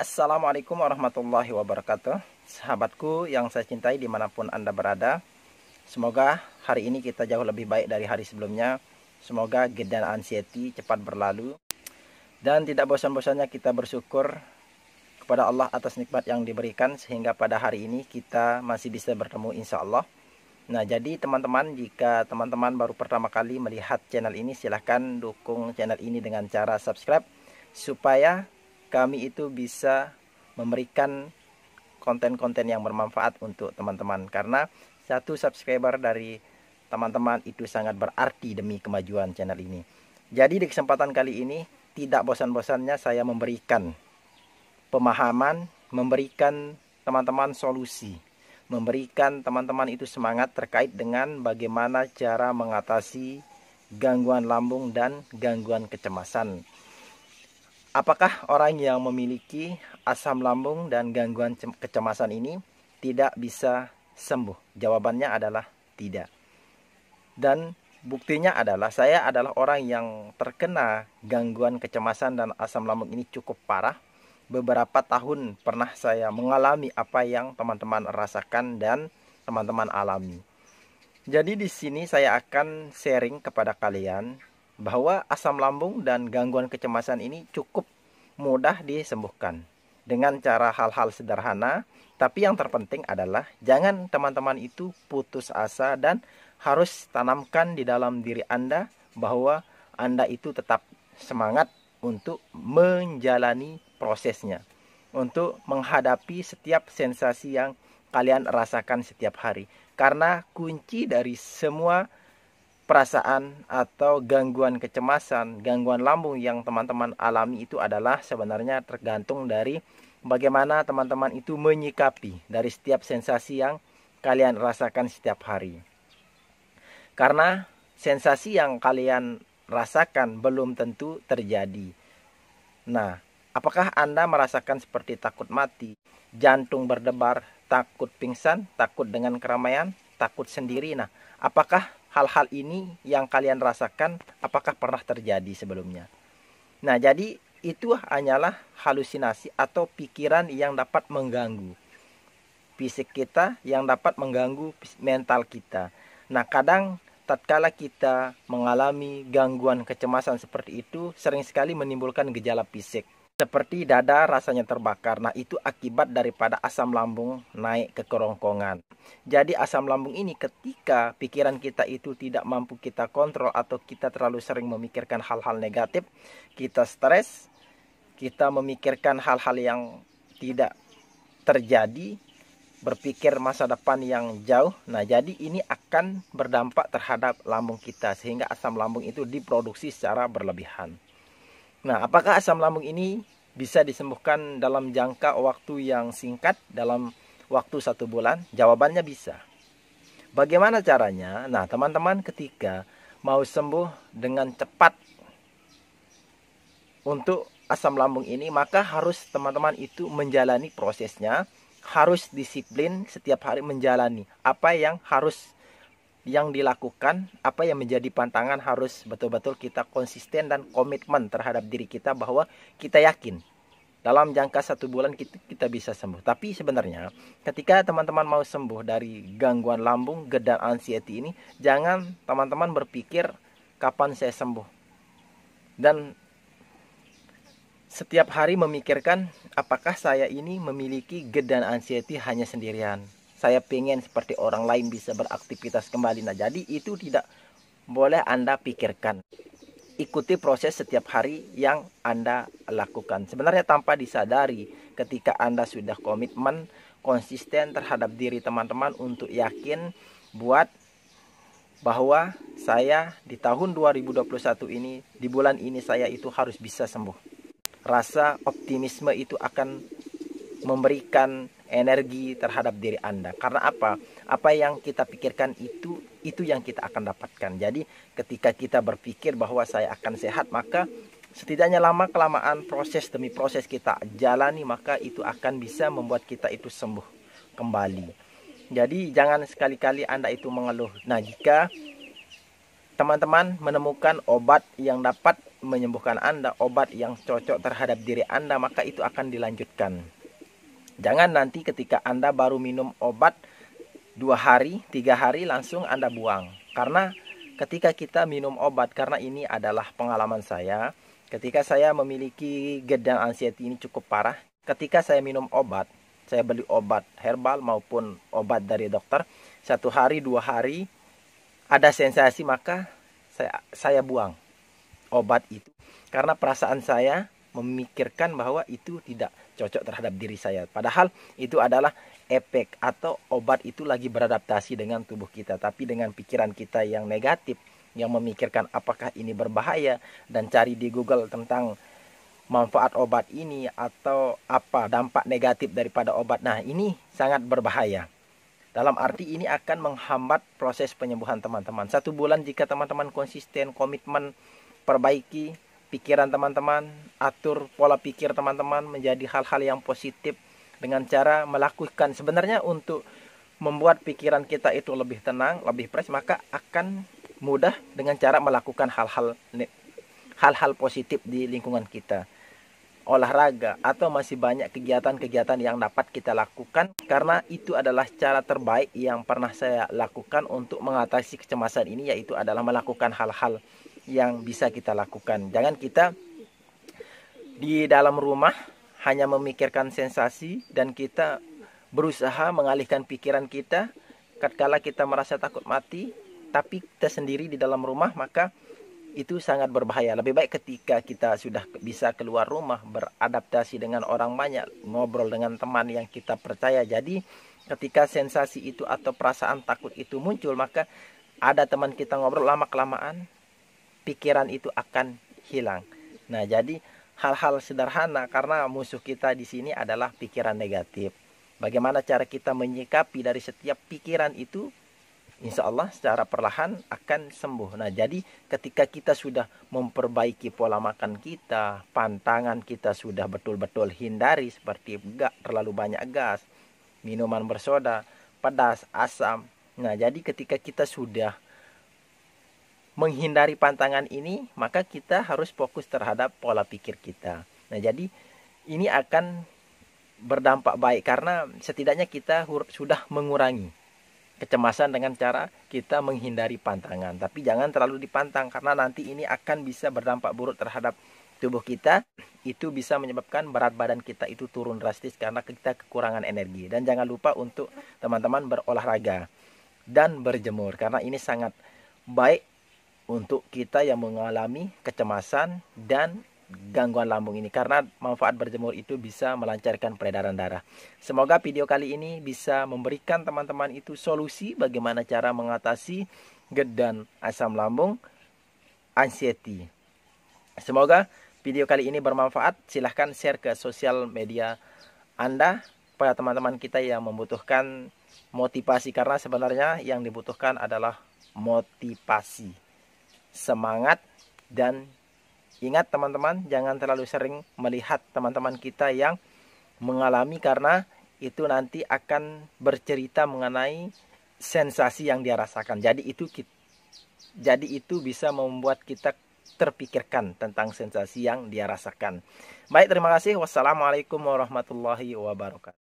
Assalamualaikum warahmatullahi wabarakatuh. Sahabatku yang saya cintai dimanapun Anda berada, semoga hari ini kita jauh lebih baik dari hari sebelumnya. Semoga GED dan anxiety cepat berlalu, dan tidak bosan-bosannya kita bersyukur kepada Allah atas nikmat yang diberikan, sehingga pada hari ini kita masih bisa bertemu insya Allah. Nah, jadi teman-teman, jika teman-teman baru pertama kali melihat channel ini, silahkan dukung channel ini dengan cara subscribe, supaya kami itu bisa memberikan konten-konten yang bermanfaat untuk teman-teman. Karena satu subscriber dari teman-teman itu sangat berarti demi kemajuan channel ini. Jadi di kesempatan kali ini, tidak bosan-bosannya saya memberikan pemahaman, memberikan teman-teman solusi, memberikan teman-teman itu semangat terkait dengan bagaimana cara mengatasi gangguan lambung dan gangguan kecemasan. Apakah orang yang memiliki asam lambung dan gangguan kecemasan ini tidak bisa sembuh? Jawabannya adalah tidak. Dan buktinya adalah saya adalah orang yang terkena gangguan kecemasan dan asam lambung ini cukup parah. Beberapa tahun pernah saya mengalami apa yang teman-teman rasakan dan teman-teman alami. Jadi di sini saya akan sharing kepada kalian bahwa asam lambung dan gangguan kecemasan ini cukup mudah disembuhkan dengan cara hal-hal sederhana. Tapi yang terpenting adalah jangan teman-teman itu putus asa, dan harus tanamkan di dalam diri Anda bahwa Anda itu tetap semangat untuk menjalani prosesnya, untuk menghadapi setiap sensasi yang kalian rasakan setiap hari. Karena kunci dari semua perasaan atau gangguan kecemasan, gangguan lambung yang teman-teman alami itu adalah sebenarnya tergantung dari bagaimana teman-teman itu menyikapi dari setiap sensasi yang kalian rasakan setiap hari. Karena sensasi yang kalian rasakan belum tentu terjadi. Nah, apakah Anda merasakan seperti takut mati, jantung berdebar, takut pingsan, takut dengan keramaian, takut sendiri? Nah, apakah hal-hal ini yang kalian rasakan, apakah pernah terjadi sebelumnya? Nah, jadi itu hanyalah halusinasi atau pikiran yang dapat mengganggu fisik kita, yang dapat mengganggu mental kita. Nah, kadang tatkala kita mengalami gangguan kecemasan seperti itu, sering sekali menimbulkan gejala fisik seperti dada rasanya terbakar. Nah, itu akibat daripada asam lambung naik ke kerongkongan. Jadi asam lambung ini ketika pikiran kita itu tidak mampu kita kontrol, atau kita terlalu sering memikirkan hal-hal negatif, kita stres, kita memikirkan hal-hal yang tidak terjadi, berpikir masa depan yang jauh. Nah, jadi ini akan berdampak terhadap lambung kita, sehingga asam lambung itu diproduksi secara berlebihan. Nah, apakah asam lambung ini bisa disembuhkan dalam jangka waktu yang singkat, dalam waktu 1 bulan? Jawabannya bisa. Bagaimana caranya? Nah, teman-teman, ketika mau sembuh dengan cepat untuk asam lambung ini, maka harus teman-teman itu menjalani prosesnya, harus disiplin setiap hari menjalani apa yang harus yang dilakukan, apa yang menjadi pantangan, harus betul-betul kita konsisten dan komitmen terhadap diri kita bahwa kita yakin dalam jangka 1 bulan kita bisa sembuh. Tapi sebenarnya ketika teman-teman mau sembuh dari gangguan lambung, GED dan anxiety ini, jangan teman-teman berpikir kapan saya sembuh dan setiap hari memikirkan apakah saya ini memiliki GED dan anxiety hanya sendirian. Saya pengen seperti orang lain bisa beraktivitas kembali. Nah, jadi itu tidak boleh Anda pikirkan. Ikuti proses setiap hari yang Anda lakukan. Sebenarnya tanpa disadari, ketika Anda sudah komitmen, konsisten terhadap diri teman-teman untuk yakin buat bahwa saya di tahun 2021 ini, di bulan ini saya itu harus bisa sembuh. Rasa optimisme itu akan memberikan energi terhadap diri Anda. Karena apa? Apa yang kita pikirkan itu yang kita akan dapatkan. Jadi ketika kita berpikir bahwa saya akan sehat, maka setidaknya lama-kelamaan proses demi proses kita jalani, maka itu akan bisa membuat kita itu sembuh kembali. Jadi jangan sekali-kali Anda itu mengeluh. Nah, jika teman-teman menemukan obat yang dapat menyembuhkan Anda, obat yang cocok terhadap diri Anda, maka itu akan dilanjutkan. Jangan nanti ketika Anda baru minum obat 2 hari, 3 hari langsung Anda buang. Karena ketika kita minum obat, karena ini adalah pengalaman saya, ketika saya memiliki GERD dan anxiety ini cukup parah, ketika saya minum obat, saya beli obat herbal maupun obat dari dokter, 1 hari, 2 hari, ada sensasi, maka saya buang obat itu. Karena perasaan saya memikirkan bahwa itu tidak cocok terhadap diri saya. Padahal itu adalah efek atau obat itu lagi beradaptasi dengan tubuh kita. Tapi dengan pikiran kita yang negatif, yang memikirkan apakah ini berbahaya, dan cari di Google tentang manfaat obat ini atau apa dampak negatif daripada obat. Nah, ini sangat berbahaya. Dalam arti ini akan menghambat proses penyembuhan teman-teman. 1 bulan jika teman-teman konsisten, komitmen, perbaiki pikiran teman-teman, atur pola pikir teman-teman menjadi hal-hal yang positif dengan cara melakukan. Sebenarnya untuk membuat pikiran kita itu lebih tenang, lebih fresh, maka akan mudah dengan cara melakukan hal-hal positif di lingkungan kita. Olahraga atau masih banyak kegiatan-kegiatan yang dapat kita lakukan, karena itu adalah cara terbaik yang pernah saya lakukan untuk mengatasi kecemasan ini, yaitu adalah melakukan hal-hal yang bisa kita lakukan. Jangan kita di dalam rumah hanya memikirkan sensasi dan kita berusaha mengalihkan pikiran kita tatkala kita merasa takut mati, tapi kita sendiri di dalam rumah, maka itu sangat berbahaya. Lebih baik ketika kita sudah bisa keluar rumah, beradaptasi dengan orang banyak, ngobrol dengan teman yang kita percaya. Jadi ketika sensasi itu atau perasaan takut itu muncul, maka ada teman kita ngobrol, lama-kelamaan pikiran itu akan hilang. Nah, jadi hal-hal sederhana, karena musuh kita di sini adalah pikiran negatif. Bagaimana cara kita menyikapi dari setiap pikiran itu? Insya Allah secara perlahan akan sembuh. Nah, jadi ketika kita sudah memperbaiki pola makan kita, pantangan kita sudah betul-betul hindari seperti gak terlalu banyak gas, minuman bersoda, pedas, asam. Nah, jadi ketika kita sudah menghindari pantangan ini, maka kita harus fokus terhadap pola pikir kita. Nah, jadi ini akan berdampak baik karena setidaknya kita sudah mengurangi kecemasan dengan cara kita menghindari pantangan. Tapi jangan terlalu dipantang, karena nanti ini akan bisa berdampak buruk terhadap tubuh kita. Itu bisa menyebabkan berat badan kita itu turun drastis karena kita kekurangan energi. Dan jangan lupa untuk teman-teman berolahraga dan berjemur, karena ini sangat baik untuk kita yang mengalami kecemasan dan gangguan lambung ini, karena manfaat berjemur itu bisa melancarkan peredaran darah. Semoga video kali ini bisa memberikan teman-teman itu solusi bagaimana cara mengatasi GERD dan asam lambung, anxiety. Semoga video kali ini bermanfaat. Silahkan share ke sosial media Anda pada teman-teman kita yang membutuhkan motivasi, karena sebenarnya yang dibutuhkan adalah motivasi, semangat, dan ingat teman-teman, jangan terlalu sering melihat teman-teman kita yang mengalami, karena itu nanti akan bercerita mengenai sensasi yang dia rasakan. Jadi itu bisa membuat kita terpikirkan tentang sensasi yang dia rasakan. Baik, terima kasih. Wassalamualaikum warahmatullahi wabarakatuh.